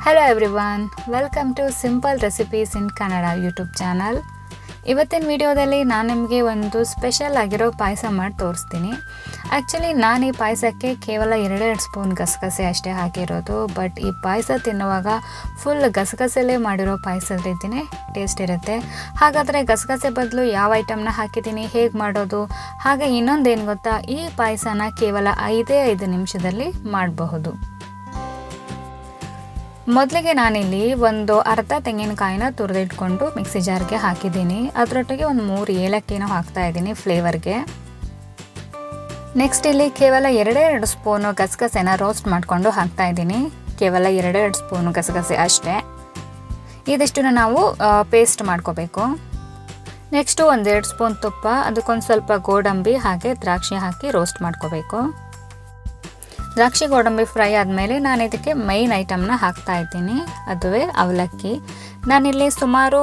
Hello everyone, welcome to simple recipes in Kannada YouTube channel. ಇವತ್ತಿನ ವಿಡಿಯೋದಲ್ಲಿ ನಾನು ನಿಮಗೆ ಒಂದು ಸ್ಪೆಷಲ್ ಆಗಿರೋ ಪಾಯಸ ಮಾಡಿ ತೋರಿಸ್ತೀನಿ. ಆ್ಯಕ್ಚುಲಿ ನಾನು ಈ ಪಾಯಸಕ್ಕೆ ಕೇವಲ 2 ಸ್ಪೂನ್ ಗಸಗಸೆ ಅಷ್ಟೇ ಹಾಕಿರೋದು. ಬಟ್ ಈ ಪಾಯಸ ತಿನ್ನುವಾಗ ಫುಲ್ ಗಸಗಸೆಲೇ ಮಾಡಿರೋ ಪಾಯಸದ ರೀತಿಯೇ ಟೇಸ್ಟ್ ಇರುತ್ತೆ. ಹಾಗಾದರೆ ಗಸಗಸೆ ಬದಲು ಯಾವ ಐಟಮ್ನ ಹಾಕಿದ್ದೀನಿ, ಹೇಗೆ ಮಾಡೋದು, ಹಾಗೆ ಇನ್ನೊಂದೇನು ಗೊತ್ತಾ, ಈ ಪಾಯಸನ ಕೇವಲ 5 ನಿಮಿಷದಲ್ಲಿ ಮಾಡಬಹುದು. ಮೊದಲಿಗೆ ನಾನಿಲ್ಲಿ ಒಂದು ಅರ್ಧ ತೆಂಗಿನಕಾಯಿನ ತುರಿದಿಟ್ಕೊಂಡು ಮಿಕ್ಸಿ ಜಾರ್ಗೆ ಹಾಕಿದ್ದೀನಿ. ಅದರೊಟ್ಟಿಗೆ ಒಂದು 3 ಏಲಕ್ಕಿನ ಹಾಕ್ತಾ ಇದ್ದೀನಿ ಫ್ಲೇವರ್ಗೆ. ನೆಕ್ಸ್ಟ್ ಇಲ್ಲಿ ಕೇವಲ 2 ಸ್ಪೂನು ಗಸಗಸೆನ ರೋಸ್ಟ್ ಮಾಡಿಕೊಂಡು ಹಾಕ್ತಾ ಇದ್ದೀನಿ. ಕೇವಲ 2 ಸ್ಪೂನು ಗಸಗಸೆ ಅಷ್ಟೇ. ಇದಿಷ್ಟನ್ನು ನಾವು ಪೇಸ್ಟ್ ಮಾಡ್ಕೋಬೇಕು. ನೆಕ್ಸ್ಟು 1-2 ಸ್ಪೂನ್ ತುಪ್ಪ, ಅದಕ್ಕೊಂದು ಸ್ವಲ್ಪ ಗೋಡಂಬಿ ಹಾಗೆ ದ್ರಾಕ್ಷಿ ಹಾಕಿ ರೋಸ್ಟ್ ಮಾಡ್ಕೋಬೇಕು. ದ್ರಾಕ್ಷಿ ಗೋಡಂಬಿ ಫ್ರೈ ಆದಮೇಲೆ ನಾನು ಇದಕ್ಕೆ ಮೈನ್ ಐಟಮ್ನ ಹಾಕ್ತಾ ಇದ್ದೀನಿ, ಅದುವೇ ಅವಲಕ್ಕಿ. ನಾನಿಲ್ಲಿ ಸುಮಾರು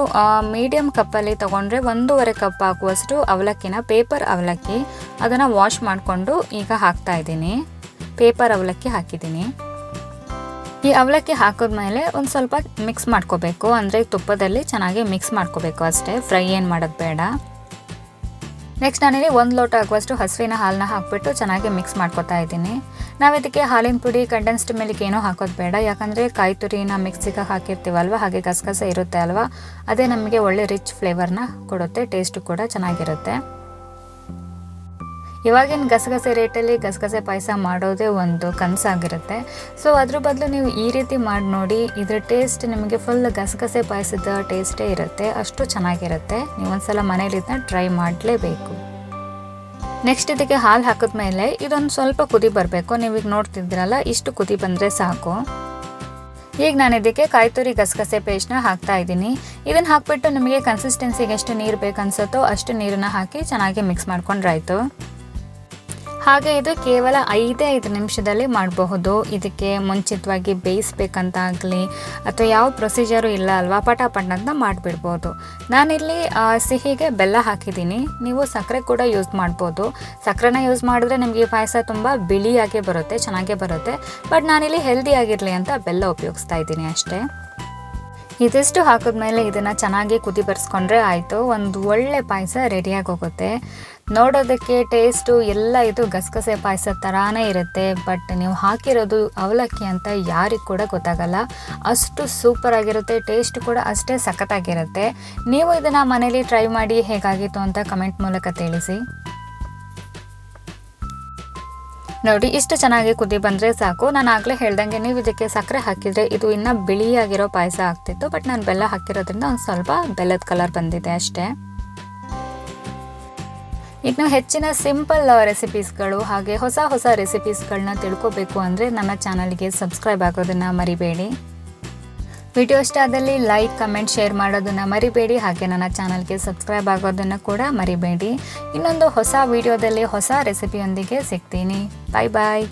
ಮೀಡಿಯಮ್ ಕಪ್ಪಲ್ಲಿ ತೊಗೊಂಡ್ರೆ 1.5 ಕಪ್ ಹಾಕುವಷ್ಟು ಅವಲಕ್ಕಿನ, ಪೇಪರ್ ಅವಲಕ್ಕಿ, ಅದನ್ನು ವಾಶ್ ಮಾಡಿಕೊಂಡು ಈಗ ಹಾಕ್ತಾ ಇದ್ದೀನಿ. ಪೇಪರ್ ಅವಲಕ್ಕಿ ಹಾಕಿದ್ದೀನಿ. ಈ ಅವಲಕ್ಕಿ ಹಾಕಿದ್ಮೇಲೆ ಒಂದು ಸ್ವಲ್ಪ ಮಿಕ್ಸ್ ಮಾಡ್ಕೋಬೇಕು, ಅಂದರೆ ತುಪ್ಪದಲ್ಲಿ ಚೆನ್ನಾಗಿ ಮಿಕ್ಸ್ ಮಾಡ್ಕೋಬೇಕು ಅಷ್ಟೇ, ಫ್ರೈ ಏನು ಮಾಡೋದು ಬೇಡ. ನೆಕ್ಸ್ಟ್ ನಾನಿಲ್ಲಿ 1 ಲೋಟ ಆಗುವಷ್ಟು ಹಸುವಿನ ಹಾಲನ್ನ ಹಾಕಿಬಿಟ್ಟು ಚೆನ್ನಾಗಿ ಮಿಕ್ಸ್ ಮಾಡ್ಕೊತಾ ಇದ್ದೀನಿ. ನಾವು ಇದಕ್ಕೆ ಹಾಲಿನ ಪುಡಿ, ಕಂಡೆನ್ಸ್ಡ್ ಮಿಲ್ಕ್ ಏನೂ ಹಾಕೋದು ಬೇಡ, ಯಾಕಂದರೆ ಕಾಯಿ ತುರಿನ ಮಿಕ್ಸಿಗೆ ಹಾಕಿರ್ತೀವಲ್ವ, ಹಾಗೆ ಗಸಗಸೆ ಇರುತ್ತೆ ಅಲ್ವಾ, ಅದೇ ನಮಗೆ ಒಳ್ಳೆ ರಿಚ್ ಫ್ಲೇವರ್ನ ಕೊಡುತ್ತೆ, ಟೇಸ್ಟು ಕೂಡ ಚೆನ್ನಾಗಿರುತ್ತೆ. ಇವಾಗಿನ ಗಸಗಸೆ ರೇಟಲ್ಲಿ ಗಸಗಸೆ ಪಾಯಸ ಮಾಡೋದೇ ಒಂದು ಕನಸಾಗಿರುತ್ತೆ. ಸೊ ಅದ್ರ ಬದಲು ನೀವು ಈ ರೀತಿ ಮಾಡಿ ನೋಡಿ, ಇದ್ರ ಟೇಸ್ಟ್ ನಿಮಗೆ ಫುಲ್ ಗಸಗಸೆ ಪಾಯಸದ ಟೇಸ್ಟೇ ಇರುತ್ತೆ, ಅಷ್ಟು ಚೆನ್ನಾಗಿರುತ್ತೆ. ನೀವು ಒಂದ್ಸಲ ಮನೇಲಿ ಇದನ್ನ ಟ್ರೈ ಮಾಡಲೇಬೇಕು. ನೆಕ್ಸ್ಟ್ ಇದಕ್ಕೆ ಹಾಲು ಹಾಕಿದ್ಮೇಲೆ ಇದೊಂದು ಸ್ವಲ್ಪ ಕುದಿ ಬರಬೇಕು. ನೀವೀಗ ನೋಡ್ತಿದ್ದೀರಲ್ಲ, ಇಷ್ಟು ಕುದಿ ಬಂದರೆ ಸಾಕು. ಈಗ ನಾನು ಇದಕ್ಕೆ ಕಾಯಿ ತುರಿ ಗಸಗಸೆ ಪೇಸ್ಟ್ನ ಹಾಕ್ತಾ ಇದ್ದೀನಿ. ಇದನ್ನು ಹಾಕಿಬಿಟ್ಟು ನಿಮಗೆ ಕನ್ಸಿಸ್ಟೆನ್ಸಿಗೆ ಎಷ್ಟು ನೀರು ಬೇಕು ಅನ್ಸುತ್ತೋ ಅಷ್ಟು ನೀರನ್ನ ಹಾಕಿ ಚೆನ್ನಾಗಿ ಮಿಕ್ಸ್ ಮಾಡ್ಕೊಂಡ್ರಾಯ್ತು. ಹಾಗೆ ಇದು ಕೇವಲ 5 ನಿಮಿಷದಲ್ಲಿ ಮಾಡಬಹುದು. ಇದಕ್ಕೆ ಮುಂಚಿತವಾಗಿ ಬೇಯಿಸ್ಬೇಕಂತ ಆಗಲಿ ಅಥವಾ ಯಾವ ಪ್ರೊಸೀಜರು ಇಲ್ಲ ಅಲ್ವಾ, ಪಟಾಪಟ್ ಅಂತ ಮಾಡಿಬಿಡ್ಬೋದು. ನಾನಿಲ್ಲಿ ಸಿಹಿಗೆ ಬೆಲ್ಲ ಹಾಕಿದ್ದೀನಿ, ನೀವು ಸಕ್ಕರೆ ಕೂಡ ಯೂಸ್ ಮಾಡ್ಬೋದು. ಸಕ್ಕರೆನ ಯೂಸ್ ಮಾಡಿದ್ರೆ ನಿಮಗೆ ಪಾಯಸ ತುಂಬ ಬಿಳಿಯಾಗೆ ಬರುತ್ತೆ, ಚೆನ್ನಾಗೇ ಬರುತ್ತೆ. ಬಟ್ ನಾನಿಲ್ಲಿ ಹೆಲ್ದಿ ಆಗಿರಲಿ ಅಂತ ಬೆಲ್ಲ ಉಪಯೋಗಿಸ್ತಾ ಇದ್ದೀನಿ ಅಷ್ಟೇ. ಇದಿಷ್ಟು ಹಾಕಿದ್ಮೇಲೆ ಇದನ್ನು ಚೆನ್ನಾಗಿ ಕುದಿ ಬರ್ಸ್ಕೊಂಡ್ರೆ ಆಯಿತು, ಒಂದು ಒಳ್ಳೆ ಪಾಯಸ ರೆಡಿಯಾಗಿ ಹೋಗುತ್ತೆ. ನೋಡೋದಕ್ಕೆ ಟೇಸ್ಟು ಎಲ್ಲ ಇದು ಗಸಗಸೆ ಪಾಯಸ ಥರಾನೇ ಇರುತ್ತೆ. ಬಟ್ ನೀವು ಹಾಕಿರೋದು ಅವಲಕ್ಕಿ ಅಂತ ಯಾರಿಗೆ ಕೂಡ ಗೊತ್ತಾಗಲ್ಲ, ಅಷ್ಟು ಸೂಪರಾಗಿರುತ್ತೆ. ಟೇಸ್ಟ್ ಕೂಡ ಅಷ್ಟೇ ಸಖತ್ತಾಗಿರುತ್ತೆ. ನೀವು ಇದನ್ನು ಮನೇಲಿ ಟ್ರೈ ಮಾಡಿ ಹೇಗಾಗಿತ್ತು ಅಂತ ಕಮೆಂಟ್ ಮೂಲಕ ತಿಳಿಸಿ. ನೋಡಿ, ಇಷ್ಟು ಚೆನ್ನಾಗಿ ಕುದಿ ಬಂದರೆ ಸಾಕು. ನಾನು ಆಗಲೇ ಹೇಳ್ದಂಗೆ ನೀವು ಇದಕ್ಕೆ ಸಕ್ಕರೆ ಹಾಕಿದರೆ ಇದು ಇನ್ನೂ ಬಿಳಿಯಾಗಿರೋ ಪಾಯಸ ಆಗ್ತಿತ್ತು. ಬಟ್ ನಾನು ಬೆಲ್ಲ ಹಾಕಿರೋದ್ರಿಂದ ಒಂದು ಸ್ವಲ್ಪ ಬೆಲ್ಲದ ಕಲರ್ ಬಂದಿದೆ ಅಷ್ಟೇ. ಇನ್ನು ಹೆಚ್ಚಿನ ಸಿಂಪಲ್ ರೆಸಿಪೀಸ್ಗಳು ಹಾಗೆ ಹೊಸ ರೆಸಿಪೀಸ್ಗಳನ್ನ ತಿಳ್ಕೊಬೇಕು ಅಂದರೆ ನನ್ನ ಚಾನಲ್ಗೆ ಸಬ್ಸ್ಕ್ರೈಬ್ ಆಗೋದನ್ನು ಮರಿಬೇಡಿ. ವಿಡಿಯೋ ಇಷ್ಟ ಆದಲ್ಲಿ ಲೈಕ್, ಕಮೆಂಟ್, ಶೇರ್ ಮಾಡೋದನ್ನು ಮರಿಬೇಡಿ. ಹಾಗೆ ನನ್ನ ಚಾನಲ್ಗೆ ಸಬ್ಸ್ಕ್ರೈಬ್ ಆಗೋದನ್ನು ಕೂಡ ಮರಿಬೇಡಿ. ಇನ್ನೊಂದು ಹೊಸ ವಿಡಿಯೋದಲ್ಲಿ ಹೊಸ ರೆಸಿಪಿಯೊಂದಿಗೆ ಸಿಗ್ತೀನಿ. ಬಾಯ್ ಬಾಯ್.